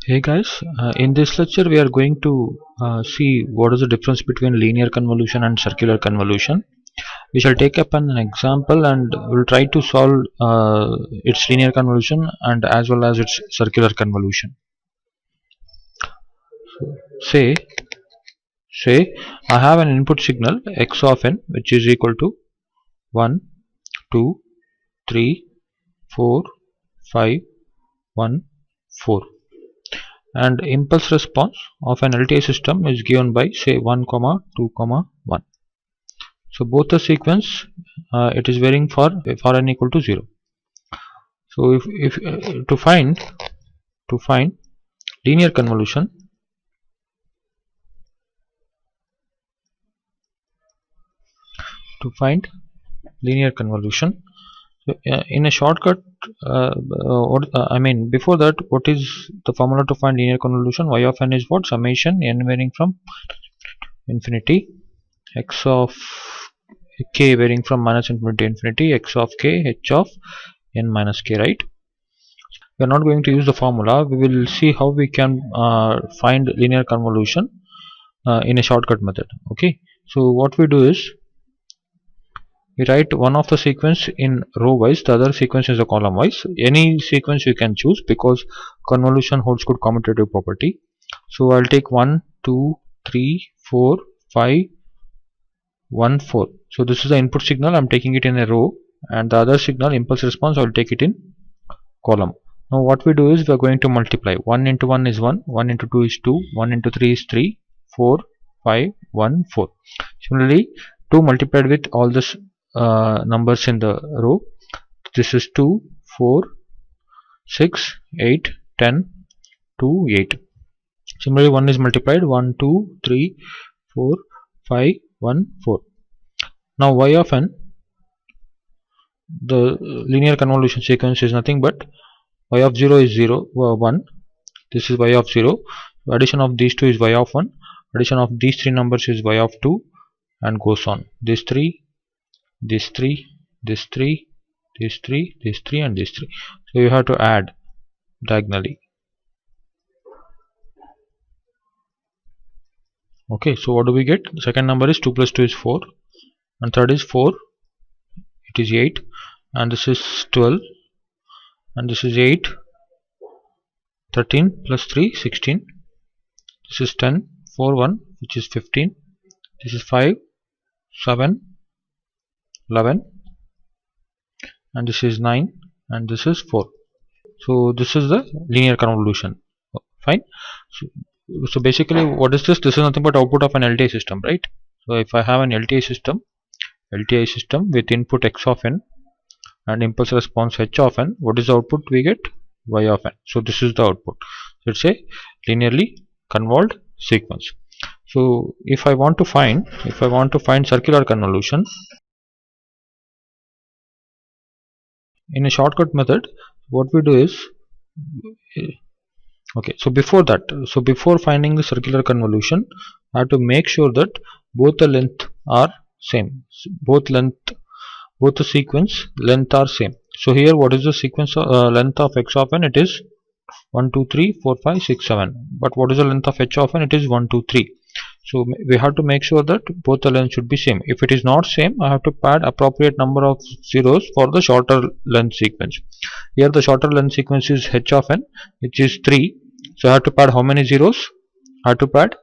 Hey guys, in this lecture we are going to see what is the difference between linear convolution and circular convolution. We shall take up an example and we'll try to solve its linear convolution and as well as its circular convolution. Say, say I have an input signal x of n which is equal to 1, 2, 3, 4, 5, 1, 4. And impulse response of an LTI system is given by say 1, 2, 1. So both the sequence it is varying for n equal to 0. So if to find linear convolution, so, in a shortcut, before that, what is the formula to find linear convolution? Y of n is what? Summation n varying from infinity x of k varying from minus infinity to infinity x of k h of n minus k, right? We are not going to use the formula. We will see how we can find linear convolution in a shortcut method. Okay, so what we do is we write one of the sequence in row wise, the other sequence is a column wise. Any sequence you can choose because convolution holds good commutative property. So I'll take 1, 2, 3, 4, 5, 1, 4. So this is the input signal. I'm taking it in a row, and the other signal impulse response I'll take it in column. Now what we do is we are going to multiply. 1 into 1 is 1, 1 into 2 is 2, 1 into 3 is 3, 4, 5, 1, 4. Similarly, 2 multiplied with all this numbers in the row. This is 2, 4, 6, 8, 10, 2, 8. Similarly, 1 is multiplied 1, 2, 3, 4, 5, 1, 4. Now y of n, the linear convolution sequence is nothing but y of 0 is 0, 1. This is y of 0. Addition of these two is y of 1. Addition of these three numbers is y of 2, and goes on. This 3, this 3, this 3, this 3, this 3, and this 3. So you have to add diagonally. Okay, so what do we get? The second number is 2 plus 2 is 4, and third is 4, it is 8, and this is 12, and this is 8, 13 plus 3, 16, this is 10, 4, 1, which is 15, this is 5, 7, 11, and this is 9, and this is 4. So this is the linear convolution. Fine. So basically what is this? This is nothing but output of an LTI system, right? So if I have an LTI system with input x of n and impulse response h of n, what is the output we get? Y of n. So this is the output. So it's a linearly convolved sequence. So if I want to find circular convolution in a shortcut method, what we do is, okay, so before finding the circular convolution, I have to make sure that both the length are same. Both the sequence length are same. So here, what is the sequence length of x of n? It is 1, 2, 3, 4, 5, 6, 7. But what is the length of h of n? It is 1, 2, 3. So we have to make sure that both the length should be same. If it is not same, I have to add appropriate number of zeros for the shorter length sequence. Here the shorter length sequence is h of n, which is 3. So I have to add how many zeros? I have to add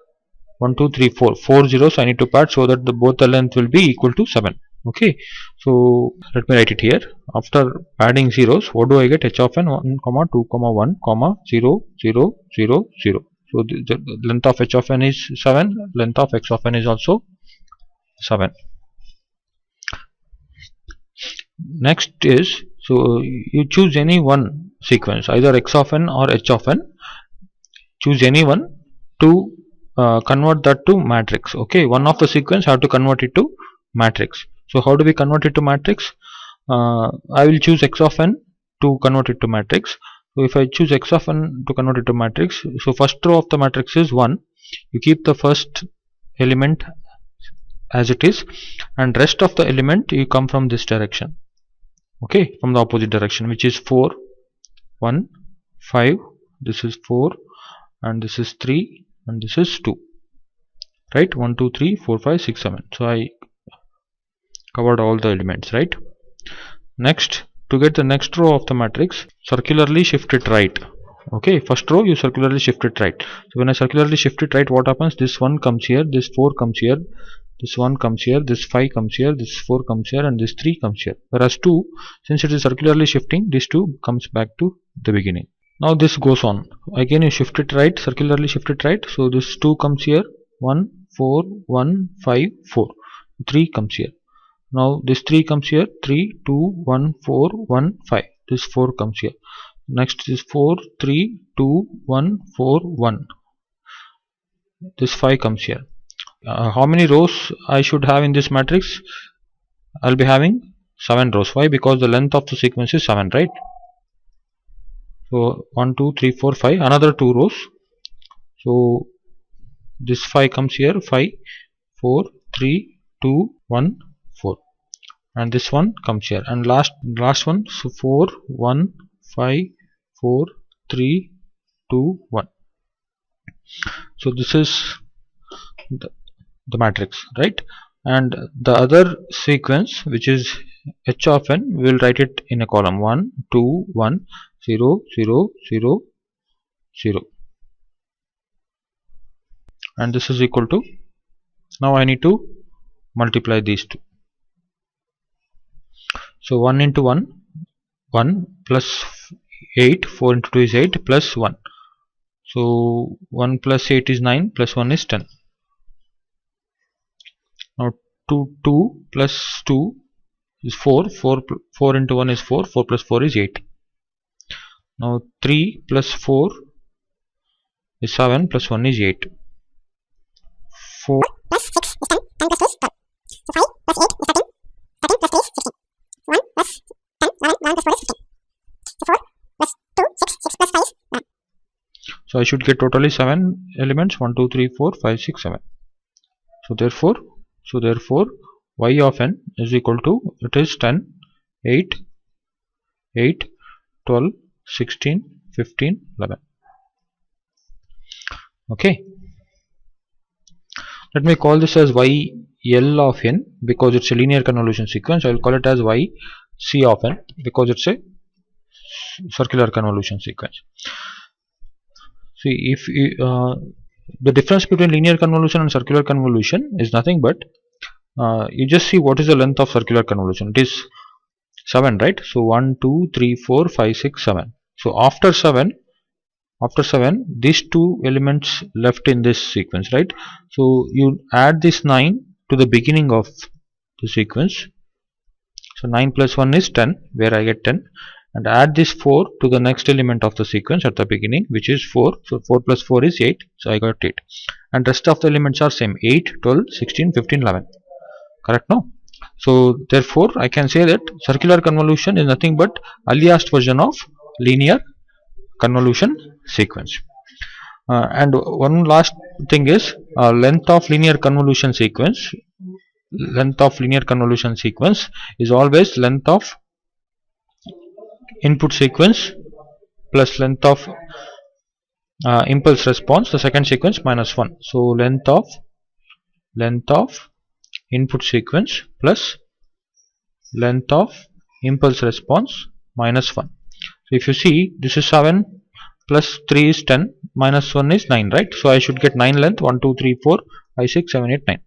1, 2, 3, 4. 4 zeros I need to add so that both the length will be equal to 7. Okay, so let me write it here. After adding zeros, what do I get? H of n 1, 2, 1, 0, 0, 0, 0. So the length of h of n is 7. Length of x of n is also 7. Next is, so you choose any one sequence, either x of n or h of n. Choose any one to convert that to matrix. Okay, one of the sequence have to convert it to matrix. So how do we convert it to matrix? I will choose x of n to convert it to matrix. So if I choose x of n to convert it to matrix, so first row of the matrix is 1. You keep the first element as it is, and rest of the element you come from this direction. Okay, from the opposite direction, which is 4, 1, 5. This is 4, and this is 3 and this is 2, right? 1 2 3 4 5 6 7. So I covered all the elements, right? Next, to get the next row of the matrix, circularly shift it right. Okay, first row you circularly shift it right. So when I circularly shift it right, what happens? This 1 comes here, this 4 comes here, this 1 comes here, this 5 comes here, this 4 comes here, and this 3 comes here. Whereas 2, since it is circularly shifting, this 2 comes back to the beginning. Now this goes on. Again you shift it right, circularly shift it right. So this 2 comes here, 1 4 1 5 4. 3 comes here. Now this 3 comes here, 3 2 1 4 1 5. This 4 comes here. Next is 4 3 2 1 4 1. This 5 comes here. How many rows I should have in this matrix? I'll be having 7 rows. Why? Because the length of the sequence is 7, right? So 1 2 3 4 5, another 2 rows. So this 5 comes here, 5 4 3 2 1 4, and this one comes here, and last one, so 4 1 5 4 3 2 1. So this is the matrix, right? And the other sequence, which is h of n, we will write it in a column 1 2 1 0 0 0 0, and this is equal to, now I need to multiply these two. So 1 into 1, 1 plus 8, 4 into 2 is 8 plus 1. So 1 plus 8 is 9 plus 1 is 10. Now 2 plus 2 is 4, 4 into 1 is 4, 4 plus 4 is 8. Now 3 plus 4 is 7 plus 1 is 8. 4 plus 6 is 10, 10 plus 2 is 12. So 5 plus 8 is 13, 13 plus 3 is 16. 1 plus 10, 11, 11 plus 4 is 15. So 4 plus 2, 6, 6 plus 5 is 9. So I should get totally 7 elements, 1 2 3 4 5 6 7. So therefore y of n is equal to, it is 10 8 8 12 16 15 11. Okay, let me call this as y L of n because it's a linear convolution sequence. I will call it as y C of n because it's a circular convolution sequence. See, if the difference between linear convolution and circular convolution is nothing but you just see what is the length of circular convolution. It is 7, right? So 1 2 3 4 5 6 7. So after 7, these two elements left in this sequence, right? So you add this 9 to the beginning of the sequence. So 9 plus 1 is 10, where I get 10, and add this 4 to the next element of the sequence at the beginning, which is 4. So 4 plus 4 is 8, so I got 8, and rest of the elements are same, 8 12 16 15 11. Correct? No? So therefore I can say that circular convolution is nothing but earliest version of linear convolution sequence. And one last thing is length of linear convolution sequence. Length of linear convolution sequence is always length of input sequence plus length of impulse response, the second sequence, minus 1. So length of input sequence plus length of impulse response minus 1. So if you see, this is 7 plus 3 is 10, minus 1 is 9, right? So I should get 9 length, 1 2 3 4 5 6 7 8 9,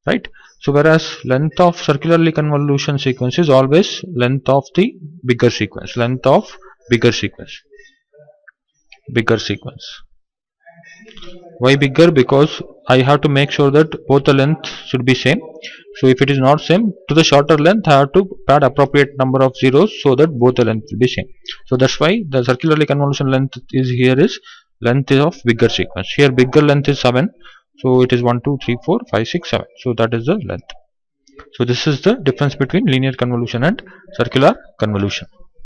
right? So whereas length of circularly convolution sequence is always length of the bigger sequence, length of bigger sequence. Why bigger? Because I have to make sure that both the length should be same. So if it is not same, to the shorter length I have to add appropriate number of zeros so that both the length will be same. So that's why the circularly convolution length is here is length of bigger sequence. Here bigger length is 7, so it is 1 2 3 4 5 6 7. So that is the length. So this is the difference between linear convolution and circular convolution.